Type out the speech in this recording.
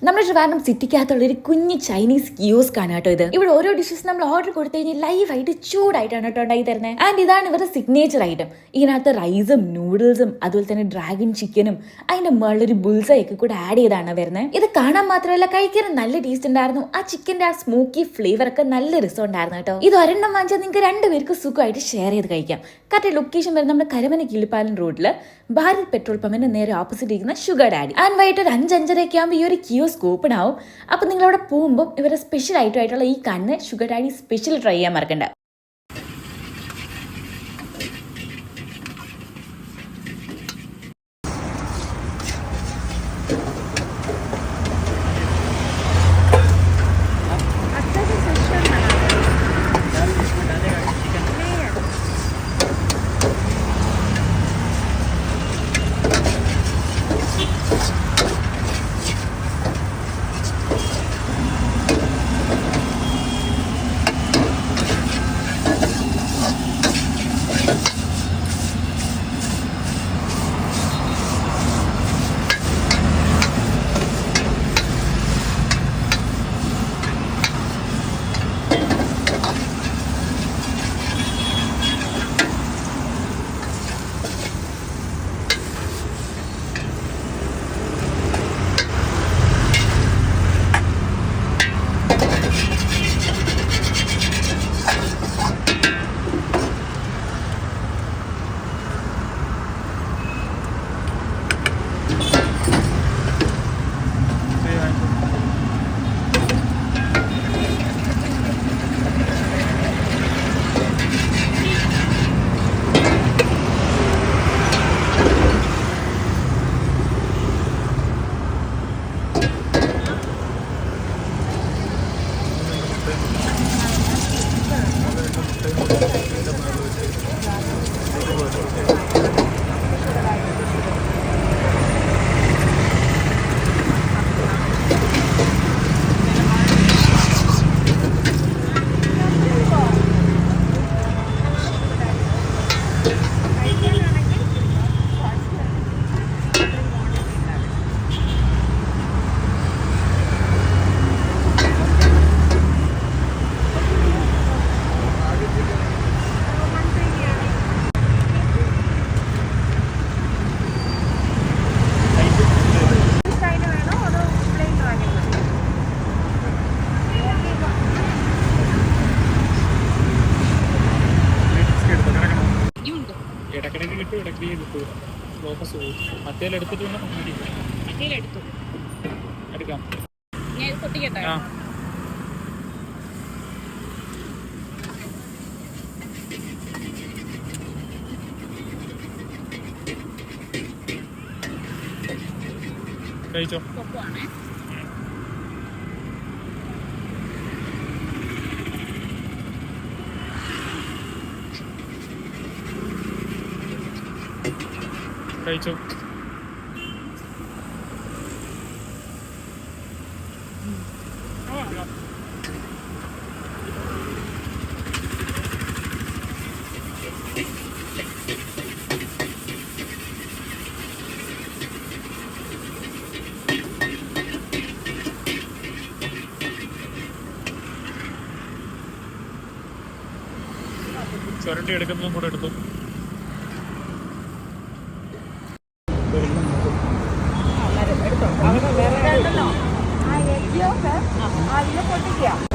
നമ്മുടെ ട്രിവാൻഡ്രം സിറ്റിക്കകത്തുള്ള ഒരു കുഞ്ഞു ചൈനീസ് കിയോസ്ക് ആണ് കേട്ടോ ഇത്. ഇവിടെ ഓരോ ഡിഷസ് നമ്മൾ ഓർഡർ കൊടുത്തു കഴിഞ്ഞാൽ ലൈവായിട്ട് ചൂടായിട്ടാണ് കേട്ടോ ഉണ്ടാക്കി തരുന്നത്. ആൻഡ് ഇതാണ് ഇവരുടെ സിഗ്നേച്ചർ ഐറ്റം. ഇതിനകത്ത് റൈസും നൂഡിൽസും അതുപോലെ തന്നെ ഡ്രാഗൺ ചിക്കനും അതിന്റെ മുകളിലൊരു ബുൾസയൊക്കെ കൂടെ ആഡ് ചെയ്താണ് വരുന്നത്. ഇത് കാണാൻ മാത്രമല്ല കഴിക്കാൻ നല്ല ടേസ്റ്റ് ഉണ്ടായിരുന്നു. ആ ചിക്കന്റെ ആ സ്മോക്കി ഫ്ലേവർ ഒക്കെ നല്ല രസം ഉണ്ടായിരുന്നു കേട്ടോ. ഇത് ഒരെണ്ണം വാങ്ങിച്ചാൽ നിങ്ങൾക്ക് രണ്ടുപേർക്ക് സുഖമായിട്ട് ഷെയർ ചെയ്ത് കഴിക്കാം. കറക്റ്റ് ലൊക്കേഷൻ വരുന്നത് നമ്മുടെ കരമന കിളിപ്പാലം റോഡില് ഭാരത് പെട്രോൾ പമ്പിന്റെ നേരെ ഓപ്പോസിറ്റ് ഇരിക്കുന്ന ഷുഗർ ഡാഡി. ആൻഡ് വൈകിട്ട് ഒരു 5-5:30 ആകുമ്പോൾ ഈ ഒരു കിയോസ്ക് ഓപ്പൺ ആവും. അപ്പോൾ നിങ്ങളവിടെ പോകുമ്പോൾ ഇവരുടെ സ്പെഷ്യൽ ആയിട്ടുള്ള ഈ കണ്ണ് ഷുഗർ ഡാഡി സ്പെഷ്യൽ ട്രൈ ചെയ്യാൻ മറക്കണ്ട. ഇടക്കിടയ്ക്ക് കിട്ടും, ഇടയ്ക്ക് കിട്ടും. ഫോക്കസ് പോകും. മറ്റേലെടുത്തിട്ട് വേണം എടുക്കാം. ആ കഴിച്ചോ. കഴിച്ചോ. ചുരണ്ടി എടുക്കുന്നതും കൂടെ എടുത്തു. അവിടെ വേറെ ഉണ്ടല്ലോ ആ എഗ്ഗൊക്കെ അതിൽ പൊട്ടിക്കുക.